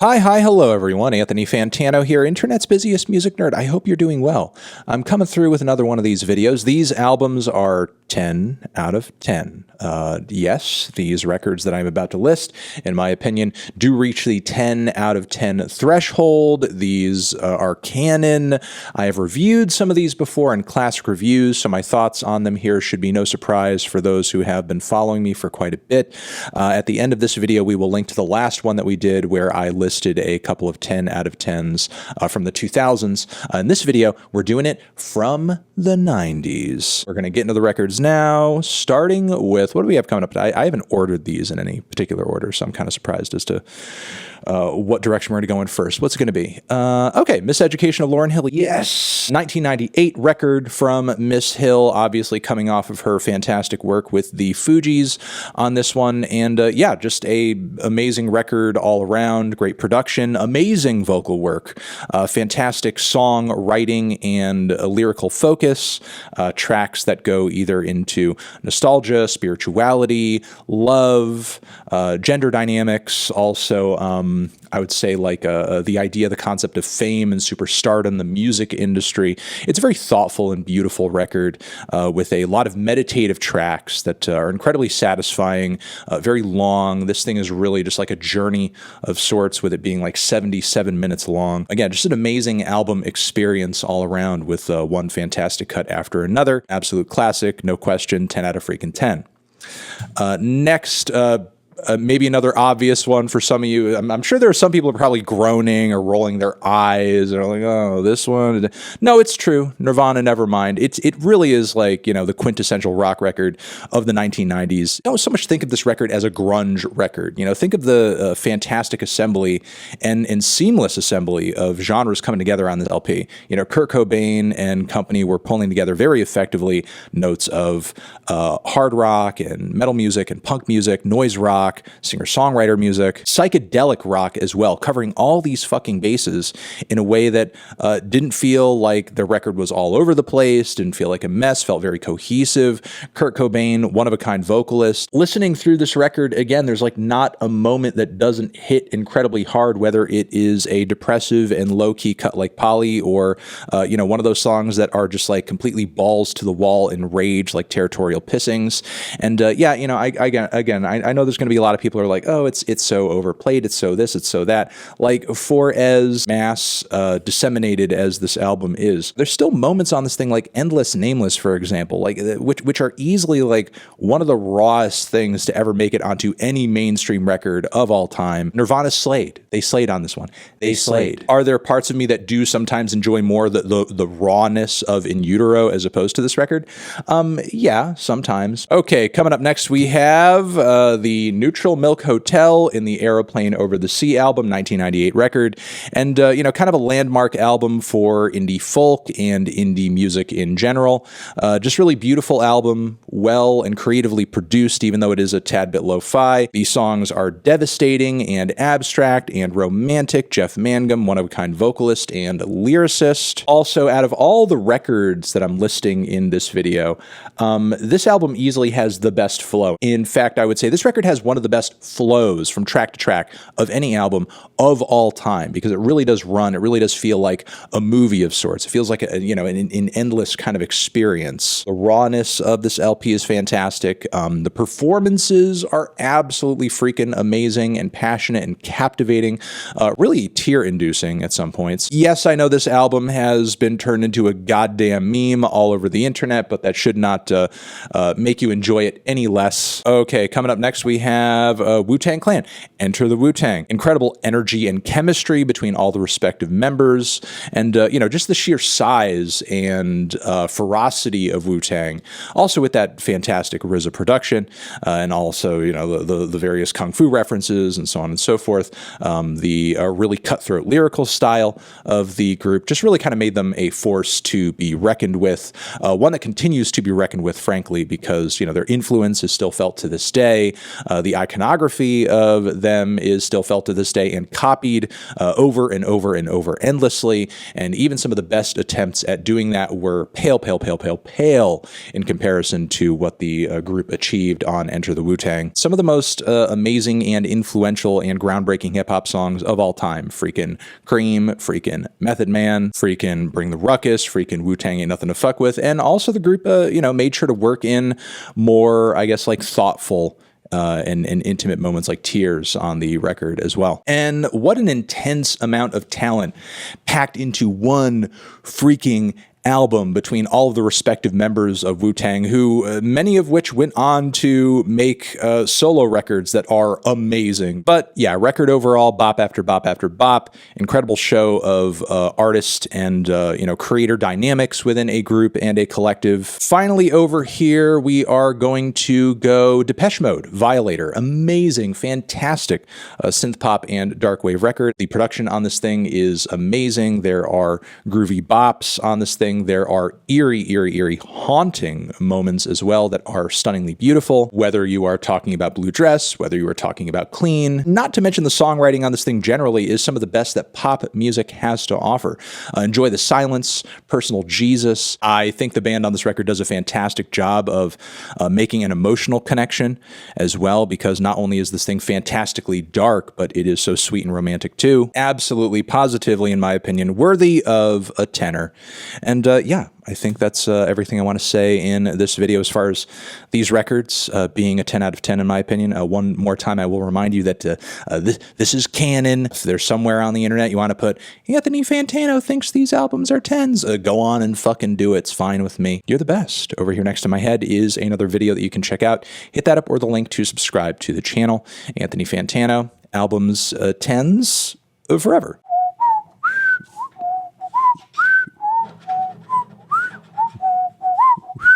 Hello everyone. Anthony Fantano here, internet's busiest music nerd. I hope you're doing well. I'm coming through with another one of these videos. These albums are 10 out of 10. Yes, these records that I'm about to list, in my opinion, do reach the 10 out of 10 threshold. These are canon. I have reviewed some of these before in classic reviews, so my thoughts on them here should be no surprise for those who have been following me for quite a bit. At the end of this video, we will link to the last one that we did where I listed a couple of 10 out of 10s from the 2000s. In this video, we're doing it from the 90s. We're going to get into the records now, starting with, what do we have coming up? I haven't ordered these in any particular order, so I'm kind of surprised as to what direction we're going to go in first. What's it going to be? Okay, Miseducation of Lauryn Hill. Yes! 1998 record from Miss Hill, obviously coming off of her fantastic work with the Fugees on this one. And yeah, just a amazing record all around. Great production, amazing vocal work, fantastic song writing and lyrical focus, tracks that go either into nostalgia, spirituality, love, gender dynamics, also I would say like the idea, the concept of fame and superstardom, the music industry. It's a very thoughtful and beautiful record with a lot of meditative tracks that are incredibly satisfying, very long. This thing is really just like a journey of sorts, with it being like 77 minutes long. Again, just an amazing album experience all around, with one fantastic cut after another. Absolute classic, no question, 10 out of freaking 10. Next, maybe another obvious one for some of you. I'm sure there are some people who are probably groaning or rolling their eyes or like, oh, this one. No, it's true. Nirvana, Nevermind. It really is like, you know, the quintessential rock record of the 1990s. Don't so much think of this record as a grunge record. You know, think of the fantastic assembly and seamless assembly of genres coming together on this LP. You know, Kurt Cobain and company were pulling together very effectively notes of hard rock and metal music and punk music, noise rock, singer-songwriter music, psychedelic rock as well, covering all these fucking bases in a way that didn't feel like the record was all over the place, didn't feel like a mess, felt very cohesive. Kurt Cobain, one-of-a-kind vocalist. Listening through this record, again, there's like not a moment that doesn't hit incredibly hard, whether it is a depressive and low-key cut like Polly, or you know, one of those songs that are just like completely balls to the wall in rage, like Territorial Pissings. And yeah, you know, I know there's going to be a lot of people who are like, oh, it's so overplayed, it's so this, it's so that. Like, for as mass disseminated as this album is, there's still moments on this thing like Endless Nameless, for example, like which are easily like one of the rawest things to ever make it onto any mainstream record of all time. Nirvana slayed. They slayed on this one. They slayed. Are there parts of me that do sometimes enjoy more the rawness of In Utero as opposed to this record? Yeah, sometimes. Okay, coming up next we have the Neutral Milk Hotel in the Aeroplane Over the Sea album, 1998 record, and you know, kind of a landmark album for indie folk and indie music in general. Just really beautiful album, well and creatively produced, even though it is a tad bit lo-fi. These songs are devastating and abstract and romantic. Jeff Mangum, one-of-a-kind vocalist and lyricist. Also, out of all the records that I'm listing in this video, this album easily has the best flow. In fact, I would say this record has one of the best flows from track to track of any album of all time, because it really does run. It really does feel like a movie of sorts. It feels like you know, an endless kind of experience. The rawness of this LP is fantastic. The performances are absolutely freaking amazing and passionate and captivating, really tear-inducing at some points. Yes, I know this album has been turned into a goddamn meme all over the internet, but that should not make you enjoy it any less. Okay, coming up next we have Wu-Tang Clan, Enter the Wu-Tang. Incredible energy and chemistry between all the respective members, and you know, just the sheer size and ferocity of Wu-Tang. Also with that fantastic RZA production, and also, you know, the various kung fu references and so on and so forth. The really cutthroat lyrical style of the group just really kind of made them a force to be reckoned with, one that continues to be reckoned with, frankly, because, you know, their influence is still felt to this day. The The iconography of them is still felt to this day and copied over and over and over endlessly. And even some of the best attempts at doing that were pale in comparison to what the group achieved on Enter the Wu-Tang. Some of the most amazing and influential and groundbreaking hip-hop songs of all time. Freaking Cream, freaking Method Man, freaking Bring the Ruckus, freaking Wu-Tang Ain't Nothing to Fuck With. And also the group, made sure to work in more, I guess, like thoughtful and intimate moments like tears on the record as well. And what an intense amount of talent packed into one freaking album between all of the respective members of Wu-Tang, who many of which went on to make solo records that are amazing. But yeah, record overall, bop after bop after bop, incredible show of artist and creator dynamics within a group and a collective. Finally, over here we are going to go Depeche Mode, Violator, amazing, fantastic synth pop and dark wave record. The production on this thing is amazing. There are groovy bops on this thing. There are eerie, haunting moments as well that are stunningly beautiful, whether you are talking about Blue Dress, whether you are talking about Clean. Not to mention the songwriting on this thing generally is some of the best that pop music has to offer. Enjoy the Silence, Personal Jesus. I think the band on this record does a fantastic job of making an emotional connection as well, because not only is this thing fantastically dark, but it is so sweet and romantic too. Absolutely, positively, in my opinion, worthy of a 10er. And I think that's everything I want to say in this video as far as these records being a 10 out of 10 in my opinion. One more time, I will remind you that this is canon. If there's somewhere on the internet you want to put, Anthony Fantano thinks these albums are 10s, go on and fucking do it. It's fine with me. You're the best. Over here next to my head is another video that you can check out. Hit that up or the link to subscribe to the channel. Anthony Fantano, albums 10s forever.